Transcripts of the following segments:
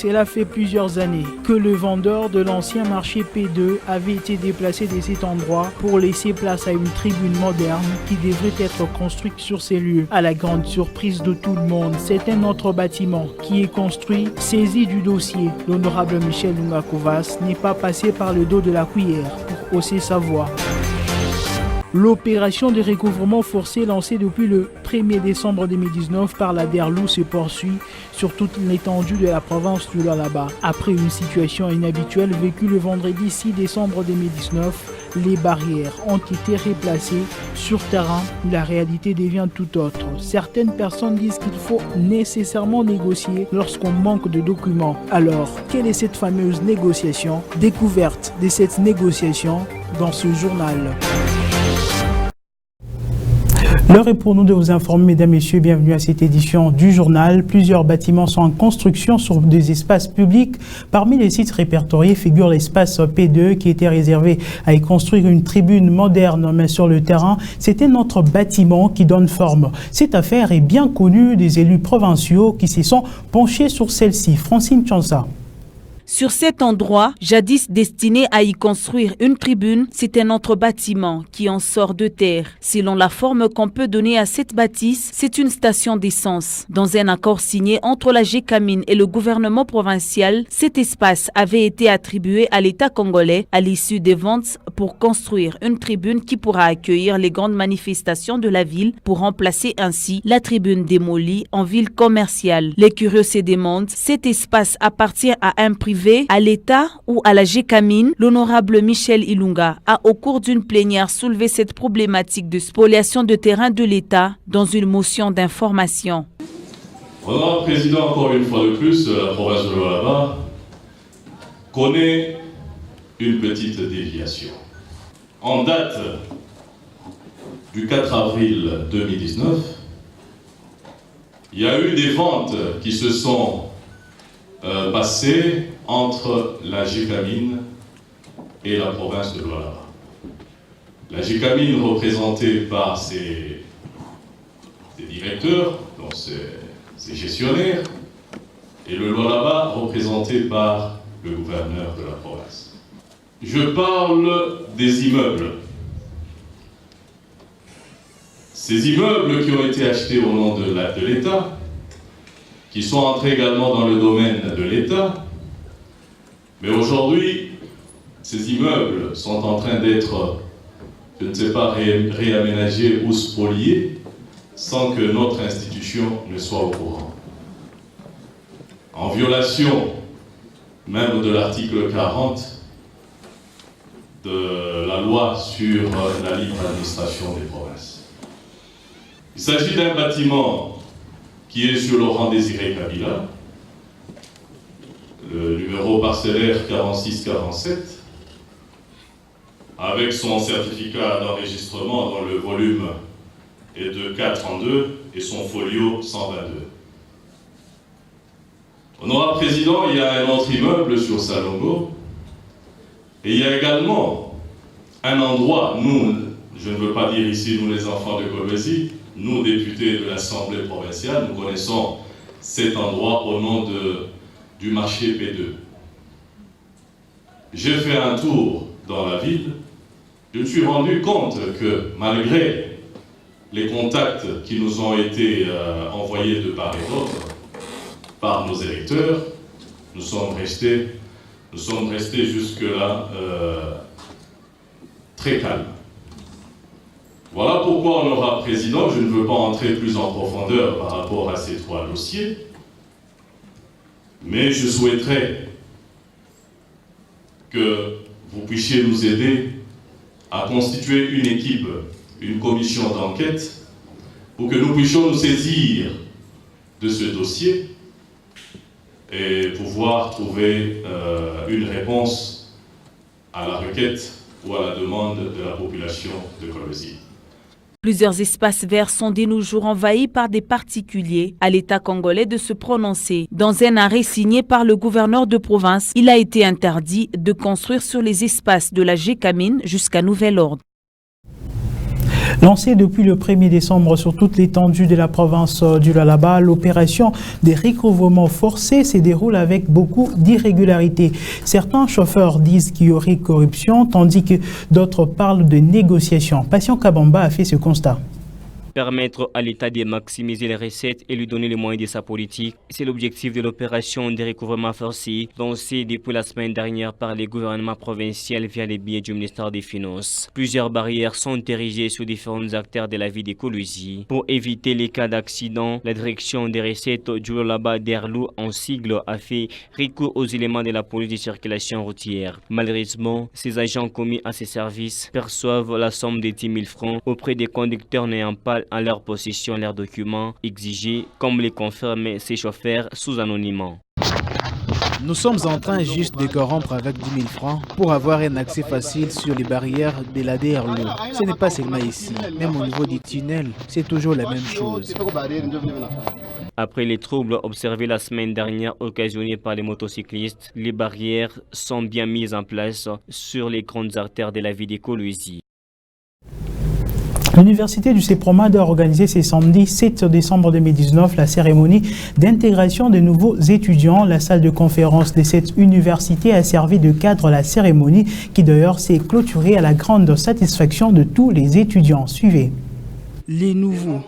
cela fait plusieurs années que le vendeur de l'ancien marché P2 avait été déplacé de cet endroit pour laisser place à une tribune moderne qui devrait être construite sur ces lieux. À la grande surprise de tout le monde, c'est un autre bâtiment qui est construit, saisi du dossier. L'honorable Michel Ilunga Kovaas n'est pas passé par le dos de la cuillère pour hausser sa voix. L'opération de recouvrement forcé lancée depuis le 1er décembre 2019 par la DERLU se poursuit sur toute l'étendue de la province du Lualaba. Après une situation inhabituelle vécue le vendredi 6 décembre 2019, les barrières ont été replacées sur terrain où la réalité devient tout autre. Certaines personnes disent qu'il faut nécessairement négocier lorsqu'on manque de documents. Alors, quelle est cette fameuse négociation? Découverte de cette négociation dans ce journal. L'heure est pour nous de vous informer, mesdames, messieurs, bienvenue à cette édition du journal. Plusieurs bâtiments sont en construction sur des espaces publics. Parmi les sites répertoriés figure l'espace P2 qui était réservé à y construire une tribune moderne, mais sur le terrain, c'était notre bâtiment qui donne forme. Cette affaire est bien connue des élus provinciaux qui s'y sont penchés sur celle-ci. Francine Chansa. Sur cet endroit, jadis destiné à y construire une tribune, c'est un autre bâtiment qui en sort de terre. Selon la forme qu'on peut donner à cette bâtisse, c'est une station d'essence. Dans un accord signé entre la GECAMIN et le gouvernement provincial, cet espace avait été attribué à l'État congolais à l'issue des ventes pour construire une tribune qui pourra accueillir les grandes manifestations de la ville pour remplacer ainsi la tribune démolie en ville commerciale. Les curieux se demandent, cet espace appartient à un privé, à l'État ou à la GECAMIN? L'honorable Michel Ilunga a au cours d'une plénière soulevé cette problématique de spoliation de terrain de l'État dans une motion d'information. Honorable Président, encore une fois de plus, la province de Lualaba connaît une petite déviation. En date du 4 avril 2019, il y a eu des ventes qui se sont passées entre la GECAMIN et la province de Lualaba. La GECAMIN représentée par ses directeurs, donc ses gestionnaires, et le Lualaba représenté par le gouverneur de la province. Je parle des immeubles. Ces immeubles qui ont été achetés au nom de l'État, qui sont entrés également dans le domaine de l'État, mais aujourd'hui, ces immeubles sont en train d'être, je ne sais pas, réaménagés ou spoliés sans que notre institution ne soit au courant. En violation même de l'article 40 de la loi sur la libre administration des provinces. Il s'agit d'un bâtiment qui est sur Laurent Désiré Kabila, le numéro parcellaire 4647, avec son certificat d'enregistrement dont le volume est de 432 et son folio 122. Honorable Président, il y a un autre immeuble sur Salongo et il y a également un endroit, nous, je ne veux pas dire ici, nous les enfants de Kolwezi, nous députés de l'Assemblée provinciale, nous connaissons cet endroit au nom du marché P2. J'ai fait un tour dans la ville, je me suis rendu compte que malgré les contacts qui nous ont été envoyés de part et d'autre par nos électeurs, nous sommes restés jusque-là très calmes. Voilà pourquoi, honorable Président, je ne veux pas entrer plus en profondeur par rapport à ces trois dossiers, mais je souhaiterais que vous puissiez nous aider à constituer une équipe, une commission d'enquête, pour que nous puissions nous saisir de ce dossier et pouvoir trouver une réponse à la requête ou à la demande de la population de Kolwezi. Plusieurs espaces verts sont de nos jours envahis par des particuliers. À l'État congolais de se prononcer. Dans un arrêt signé par le gouverneur de province, il a été interdit de construire sur les espaces de la GECAMIN jusqu'à nouvel ordre. Lancée depuis le 1er décembre sur toute l'étendue de la province du Lualaba, l'opération des recouvrements forcés se déroule avec beaucoup d'irrégularités. Certains chauffeurs disent qu'il y aurait corruption, tandis que d'autres parlent de négociation. Patient Kabamba a fait ce constat. Permettre à l'État de maximiser les recettes et lui donner les moyens de sa politique. C'est l'objectif de l'opération des recouvrements forcés lancée depuis la semaine dernière par les gouvernements provinciaux via les billets du ministère des Finances. Plusieurs barrières sont érigées sur différents acteurs de la vie des Kolwezi. Pour éviter les cas d'accident, la direction des recettes du Lualaba d'Erlou en sigle a fait recours aux éléments de la police de circulation routière. Malheureusement, ces agents commis à ces services perçoivent la somme de 10 000 francs auprès des conducteurs n'ayant pas en leur possession leurs documents exigés, comme les confirment ces chauffeurs sous anonymat. Nous sommes en train juste de corrompre avec 10 000 francs pour avoir un accès facile sur les barrières de la DRLO. Ce n'est pas seulement ici, même au niveau des tunnels, c'est toujours la même chose. Après les troubles observés la semaine dernière occasionnés par les motocyclistes, les barrières sont bien mises en place sur les grandes artères de la ville des Kolwezi. L'Université du CEPROMAD a organisé ce samedi 7 décembre 2019 la cérémonie d'intégration de nouveaux étudiants. La salle de conférence de cette université a servi de cadre à la cérémonie qui d'ailleurs s'est clôturée à la grande satisfaction de tous les étudiants. Suivez. Les nouveaux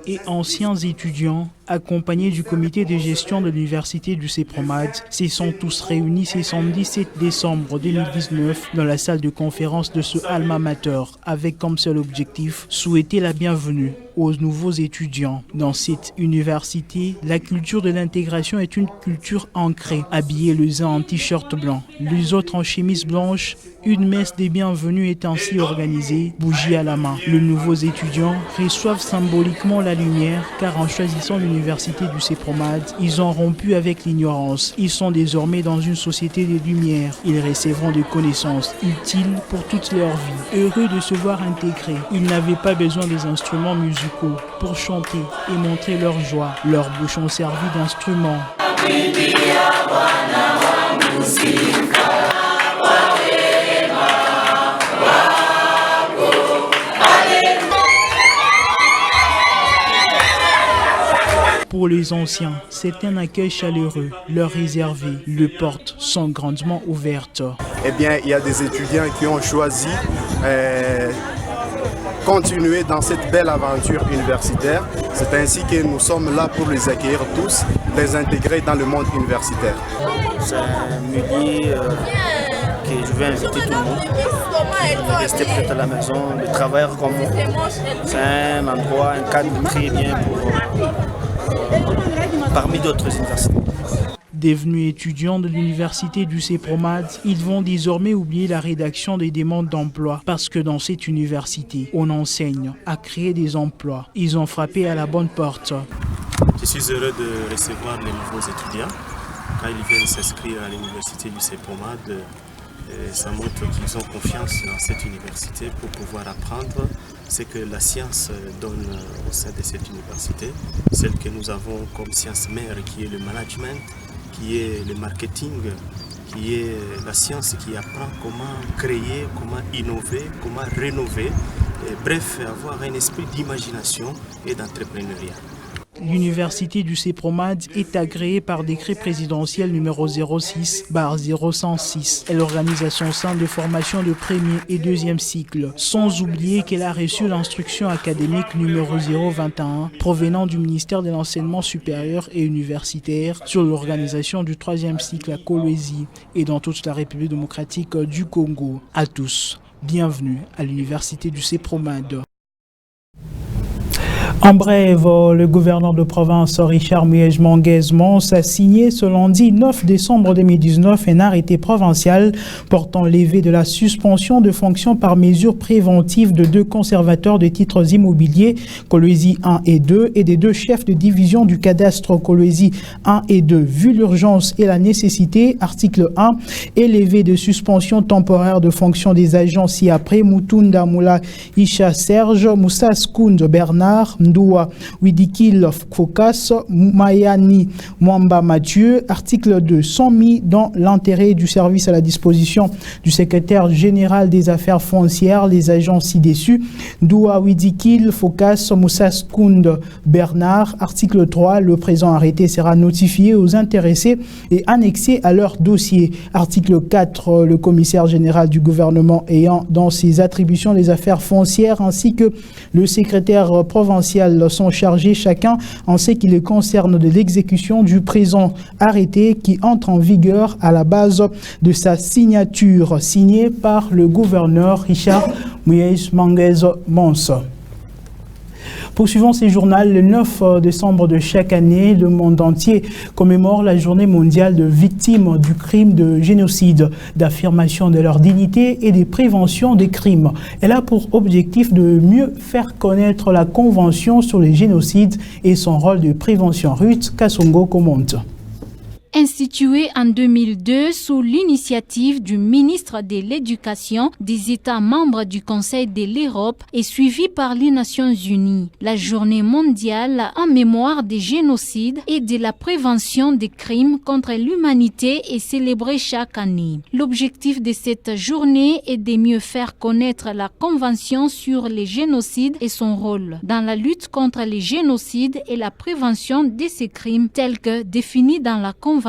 et anciens étudiants accompagnés du comité de gestion de l'université du CEPROMAD, se sont tous réunis ce samedi 7 décembre 2019 dans la salle de conférence de ce alma mater avec comme seul objectif souhaiter la bienvenue aux nouveaux étudiants. Dans cette université, la culture de l'intégration est une culture ancrée. Habillés les uns en t-shirt blanc, les autres en chemise blanche, une messe des bienvenus est ainsi organisée, bougie à la main. Les nouveaux étudiants reçoivent symboliquement la lumière car en choisissant l'université du CEPROMAD, ils ont rompu avec l'ignorance. Ils sont désormais dans une société de lumière. Ils recevront des connaissances utiles pour toute leur vie. Heureux de se voir intégrés, ils n'avaient pas besoin des instruments musicaux pour chanter et montrer leur joie. Leurs bouches ont servi d'instruments. Pour les anciens, c'est un accueil chaleureux, leur réservé. Les portes sont grandement ouvertes. Eh bien, il y a des étudiants qui ont choisi continuer dans cette belle aventure universitaire. C'est ainsi que nous sommes là pour les accueillir tous, les intégrer dans le monde universitaire. C'est un milieu que je vais inviter tout le monde. Rester peut-être à la maison, de travailler comme moi. C'est un endroit, un cadre très bien pour parmi d'autres universités. Devenus étudiants de l'université du CEPROMAD, ils vont désormais oublier la rédaction des demandes d'emploi parce que dans cette université, on enseigne à créer des emplois. Ils ont frappé à la bonne porte. Je suis heureux de recevoir les nouveaux étudiants. Quand ils viennent s'inscrire à l'université du CEPROMAD, ça montre qu'ils ont confiance dans cette université pour pouvoir apprendre ce que la science donne au sein de cette université, celle que nous avons comme science mère qui est le management, qui est le marketing, qui est la science qui apprend comment créer, comment innover, comment rénover, et bref, avoir un esprit d'imagination et d'entrepreneuriat. L'université du CEPROMAD est agréée par décret présidentiel numéro 06/0106. Elle organise à son sein de formation de premier et deuxième cycle, sans oublier qu'elle a reçu l'instruction académique numéro 021 provenant du ministère de l'Enseignement supérieur et universitaire sur l'organisation du troisième cycle à Kolwezi et dans toute la République démocratique du Congo. À tous, bienvenue à l'université du CEPROMAD. En bref, le gouverneur de province Richard Muyej-Manguez-Mons a signé ce lundi 9 décembre 2019 un arrêté provincial portant levée de la suspension de fonction par mesure préventive de 2 conservateurs de titres immobiliers, Kolwezi 1 et 2, et des 2 chefs de division du cadastre Kolwezi 1 et 2. Vu l'urgence et la nécessité, article 1, et levée de suspension temporaire de fonction des agents ci-après, Mutunda Moula Isha Serge, Moussa Skound Bernard, Ndoua Widikil Fokas Mayani Mwamba Mathieu. Article 2 sont mis dans l'intérêt du service à la disposition du secrétaire général des affaires foncières, les agents ci-dessus. Ndoua Widikil Fokas Moussaskound Bernard. Article 3, le présent arrêté sera notifié aux intéressés et annexé à leur dossier. Article 4, le commissaire général du gouvernement ayant dans ses attributions les affaires foncières ainsi que le secrétaire provincial sont chargés chacun en ce qui les concerne de l'exécution du présent arrêté qui entre en vigueur à la base de sa signature, signée par le gouverneur Richard Mouyes Manguez Mons. Poursuivons ces journaux. Le 9 décembre de chaque année, le monde entier commémore la journée mondiale de victimes du crime de génocide, d'affirmation de leur dignité et de prévention des crimes. Elle a pour objectif de mieux faire connaître la Convention sur les génocides et son rôle de prévention. Ruth Kassongo commente. Institué en 2002 sous l'initiative du ministre de l'Éducation des États membres du Conseil de l'Europe et suivi par les Nations Unies. La journée mondiale en mémoire des génocides et de la prévention des crimes contre l'humanité est célébrée chaque année. L'objectif de cette journée est de mieux faire connaître la Convention sur les génocides et son rôle dans la lutte contre les génocides et la prévention de ces crimes tels que définis dans la Convention.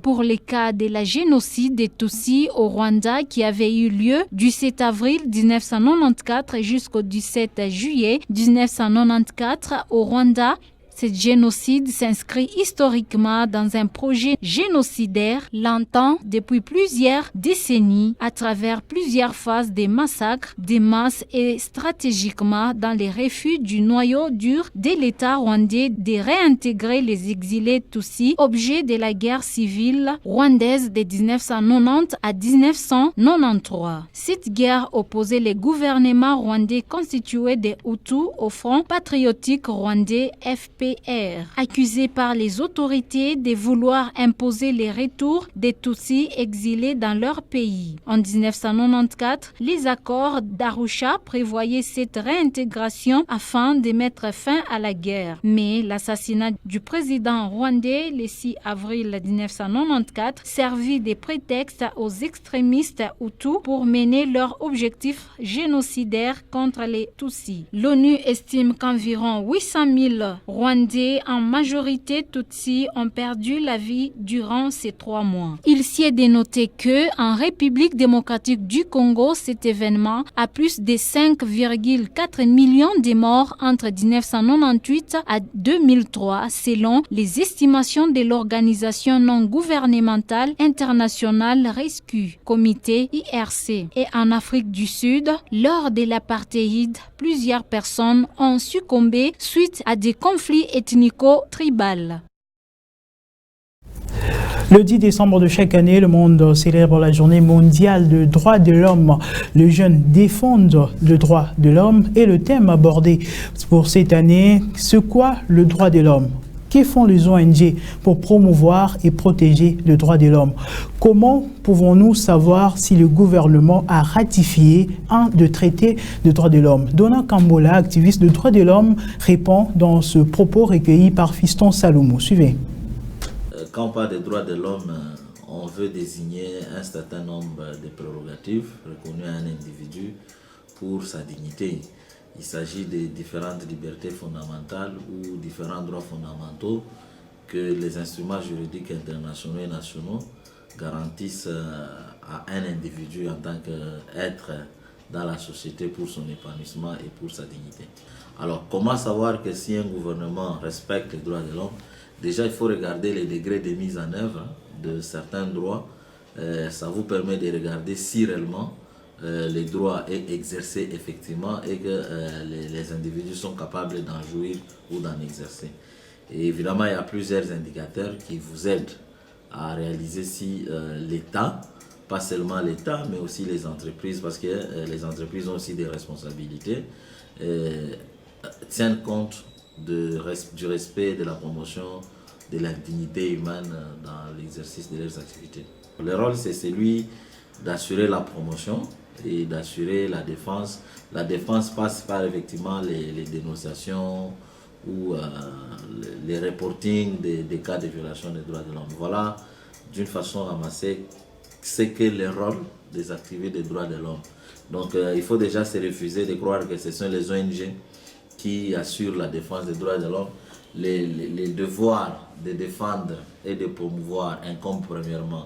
Pour les cas de la génocide des Tutsis au Rwanda qui avait eu lieu du 7 avril 1994 jusqu'au 17 juillet 1994 au Rwanda, ce génocide s'inscrit historiquement dans un projet génocidaire longtemps depuis plusieurs décennies à travers plusieurs phases des massacres des masses et stratégiquement dans les refus du noyau dur de l'État rwandais de réintégrer les exilés Tutsis, objets de la guerre civile rwandaise de 1990 à 1993. Cette guerre opposait les gouvernements rwandais constitués des Hutus au Front patriotique rwandais FPR, accusés par les autorités de vouloir imposer les retours des Tutsis exilés dans leur pays. En 1994, les accords d'Arusha prévoyaient cette réintégration afin de mettre fin à la guerre. Mais l'assassinat du président rwandais le 6 avril 1994 servit de prétexte aux extrémistes Hutus pour mener leur objectif génocidaire contre les Tutsis. L'ONU estime qu'environ 800 000 Rwandais, en majorité Tutsis, ont perdu la vie durant ces 3 mois. Il s'y est dénoté que, en République démocratique du Congo, cet événement a plus de 5,4 millions de morts entre 1998 à 2003, selon les estimations de l'organisation non gouvernementale internationale Rescue, comité IRC. Et en Afrique du Sud, lors de l'apartheid, plusieurs personnes ont succombé suite à des conflits ethnico-tribal. Le 10 décembre de chaque année, le monde célèbre la journée mondiale des droits de l'homme. Les jeunes défendent le droit de l'homme et le thème abordé pour cette année, c'est quoi le droit de l'homme? Que font les ONG pour promouvoir et protéger le droit de l'homme? Comment pouvons-nous savoir si le gouvernement a ratifié un des traités de droits de l'homme? Donna Kambola, activiste de droits de l'homme, répond dans ce propos recueilli par Fiston Salomon. Suivez. Quand on parle des droits de l'homme, on veut désigner un certain nombre de prérogatives reconnues à un individu pour sa dignité. Il s'agit de différentes libertés fondamentales ou différents droits fondamentaux que les instruments juridiques internationaux et nationaux garantissent à un individu en tant qu'être dans la société pour son épanouissement et pour sa dignité. Alors, comment savoir que si un gouvernement respecte les droits de l'homme? Déjà, il faut regarder les degrés de mise en œuvre de certains droits. Ça vous permet de regarder si réellement les droits est exercé effectivement et que les individus sont capables d'en jouir ou d'en exercer. Et évidemment, il y a plusieurs indicateurs qui vous aident à réaliser si l'État, pas seulement l'État, mais aussi les entreprises, parce que les entreprises ont aussi des responsabilités, tiennent compte du respect, de la promotion de la dignité humaine dans l'exercice de leurs activités. Le rôle, c'est celui d'assurer la promotion et d'assurer la défense. La défense passe par effectivement les dénonciations ou les reportings des cas de violation des droits de l'homme. Voilà, d'une façon ramassée, c'est que le rôle des activistes des droits de l'homme. Donc il faut déjà se refuser de croire que ce sont les ONG qui assurent la défense des droits de l'homme. Les devoirs de défendre et de promouvoir incombent premièrement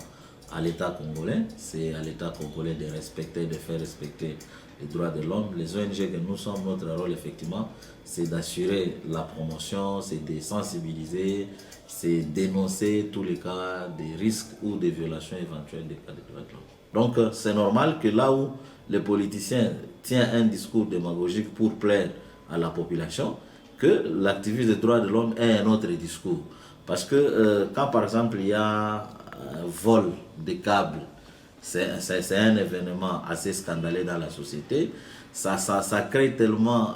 à l'État congolais. C'est à l'État congolais de respecter, de faire respecter les droits de l'homme. Les ONG que nous sommes, notre rôle effectivement, c'est d'assurer la promotion, c'est de sensibiliser, c'est dénoncer tous les cas de risques ou de violations éventuelles des cas de droits de l'homme. Donc c'est normal que là où les politiciens tiennent un discours démagogique pour plaire à la population, que l'activiste des droits de l'homme ait un autre discours. Parce que quand par exemple il y a un vol de câbles, c'est un événement assez scandaleux dans la société, ça crée tellement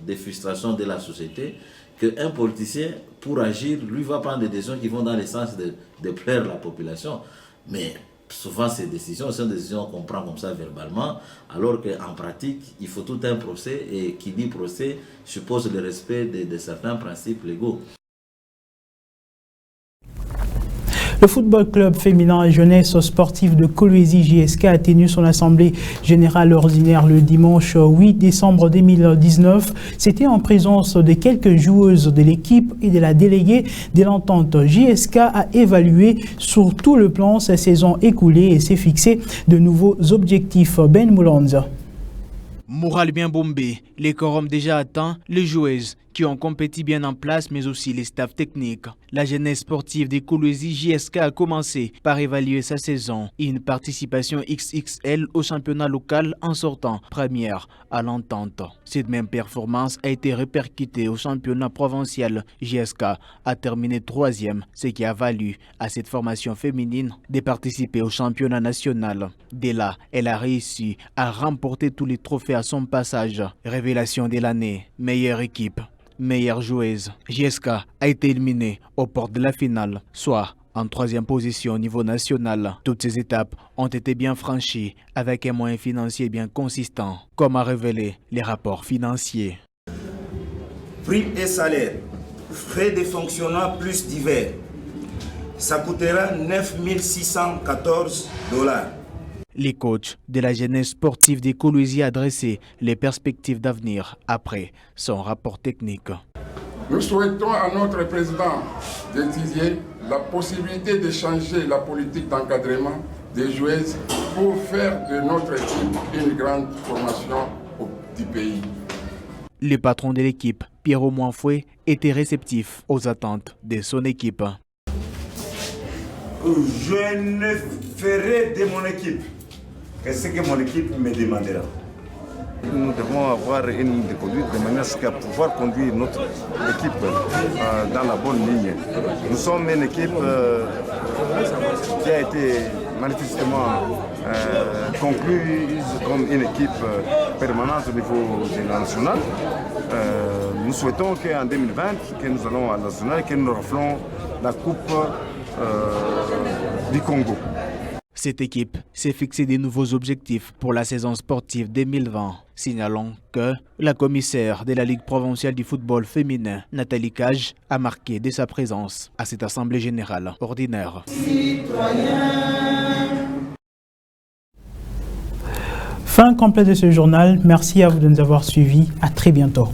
de frustration de la société qu'un politicien, pour agir, lui va prendre des décisions qui vont dans le sens de plaire à la population. Mais souvent ces décisions sont des décisions qu'on prend comme ça verbalement, alors qu'en pratique, il faut tout un procès, et qui dit procès suppose le respect de certains principes légaux. Le football club féminin et jeunesse sportive de Kolwezi JSK a tenu son assemblée générale ordinaire le dimanche 8 décembre 2019. C'était en présence de quelques joueuses de l'équipe et de la déléguée de l'entente. JSK a évalué sur tout le plan sa saison écoulée et s'est fixé de nouveaux objectifs. Ben Moulanza. Moral bien bombé, les quorums déjà atteints, les joueuses qui ont compéti bien en place, mais aussi les staffs techniques. La jeunesse sportive des Kolwezi JSK a commencé par évaluer sa saison. Une participation XXL au championnat local en sortant première à l'entente. Cette même performance a été répercutée au championnat provincial. JSK a terminé 3e, ce qui a valu à cette formation féminine de participer au championnat national. Dès là, elle a réussi à remporter tous les trophées à son passage. Révélation de l'année, meilleure équipe, meilleure joueuse. JSK a été éliminée aux portes de la finale, soit en 3e position au niveau national. Toutes ces étapes ont été bien franchies avec un moyen financier bien consistant, comme a révélé les rapports financiers. Primes et salaires, frais de fonctionnement plus divers, ça coûtera 9 614 $. Les coachs de la jeunesse sportive des Kolwezi a dressé les perspectives d'avenir après son rapport technique. Nous souhaitons à notre président d'étudier la possibilité de changer la politique d'encadrement des joueuses pour faire de notre équipe une grande formation du pays. Le patron de l'équipe, Pierrot Moinfoué, était réceptif aux attentes de son équipe. Je ne ferai de mon équipe que ce que mon équipe me demandera. Nous devons avoir une ligne de conduite de manière à pouvoir conduire notre équipe dans la bonne ligne. Nous sommes une équipe qui a été manifestement conclue comme une équipe permanente au niveau national. Nous souhaitons qu'en 2020, que nous allons à la nationale, que nous raflons la Coupe du Congo. Cette équipe s'est fixé de nouveaux objectifs pour la saison sportive 2020, signalant que la commissaire de la Ligue provinciale du football féminin, Nathalie Cage, a marqué de sa présence à cette assemblée générale ordinaire. Fin complète de ce journal. Merci à vous de nous avoir suivis. À très bientôt.